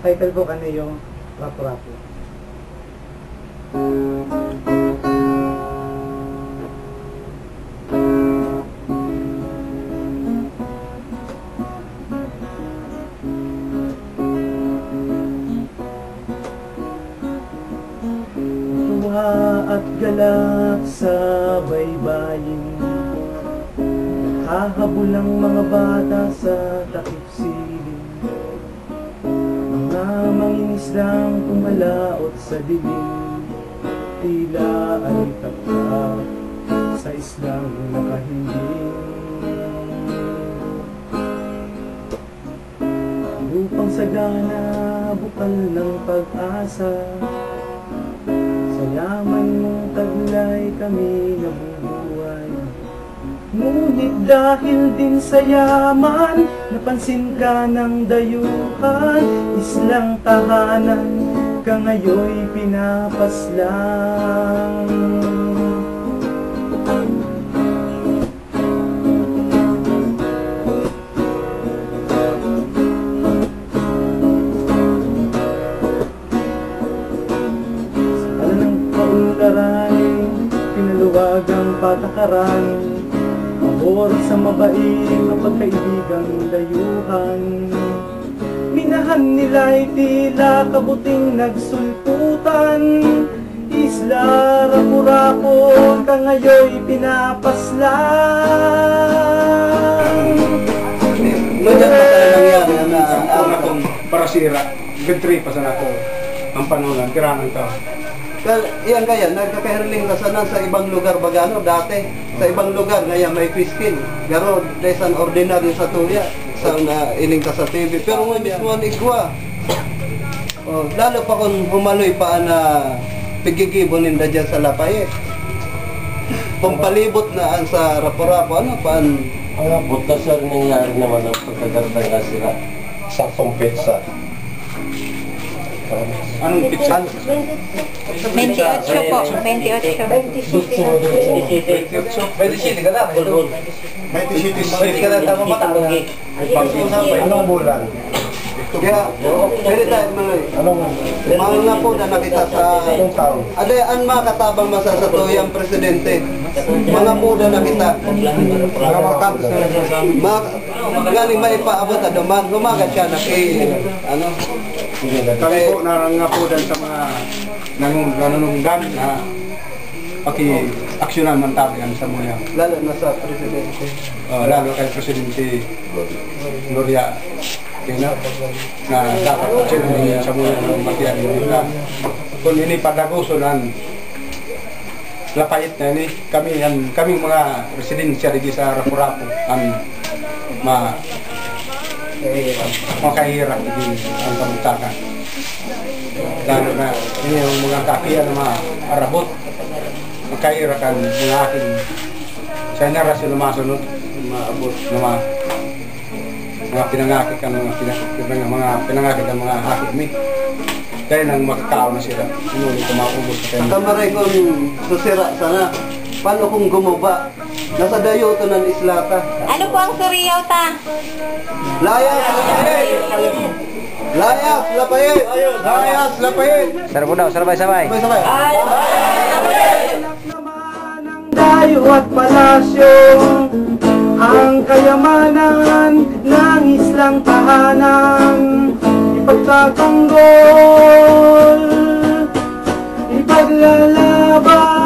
title po kaniyo, Rapu-Rapu. At galak sa baybayin, hahabol ang mga bata sa takip siling, mga mangingisdang pumalaot sa dilim, tila ay takta sa islang nakahiling. Lupang sagana, bukal ng pag-asa, sa yaman mong taglay kami nabubuhay. Ngunit dahil din sa yaman, napansin ka ng dayuhan, islang tahanan ka ngayoy pinapaslang. Pinaluwag ang patakaran, pabor sa mabait na pagkaibigang dayuhan. Minahan nila'y tila kabuting nagsulputan, isla Rapu-Rapu ka ngayoy pinapaslang. Madyan pa tayo lang yan na una kong parasira, gantri pa sa nato ang panunan, kiranan ka. Yan kaya, nagkakaherling ka sana sa ibang lugar bagano dati. Sa ibang lugar, ngayon may piskin. Garo, desan ordinaryo sa tuya. Sa ining ka sa TV. Pero nga mismo ang igwa. Oh, lalo pa kung humaloy pa na pigigibonin na dyan sa Lapayet. Pampalibot na sa Rapu-Rapu, ano pa ang... Ang butas na nangyari naman ang pagkagarbay na sila sa pumpensa. Anong pizza? 28 po, 28. 27 ka lang. 27 ka lang, tama ba? Anong bulan? Kaya, pwede tayo mga nga po na nakita sa... Aday, ang makatabang masasatuyang presidente. Mga po na nakita. Mga makatos na nagsasabi. Galing may paabot na duman. Lumagat siya na ano? Kami po narangapudan sa mga nanununggan na paki-aksyonan man tabihan sa mga. Lalo na sa presidente. Lalo kay Presidente Gloria Kina na dapat aksyonan sa mga matiyan nila. Kung ini padagusunan Lapayet na ini, kaming mga residensya dito sa Rapu-Rapu ang makahirap din ang pamutakan. Lalo na ini yung mga kakiyan na mga arabot, makahirap ang mga aking sa narasyon na masunod, maabot na mga pinangakit ang mga hakit mi. Dahil nang makakao na sila, ngunit kumakubos sa kanya. Kamaray kong susira sana. Paano kung gumuba? Nasa dayo ito ng islata. Ano po ang suriyaw ta? Layas, Lapayet! Layas, Lapayet! Layas, Lapayet! Sarap po daw, sabay-sabay. Sabay-sabay. Naman ang dayo at palasyo, ang kayamanan ng islang tahanan, ipagtatanggol, ipaglalaban.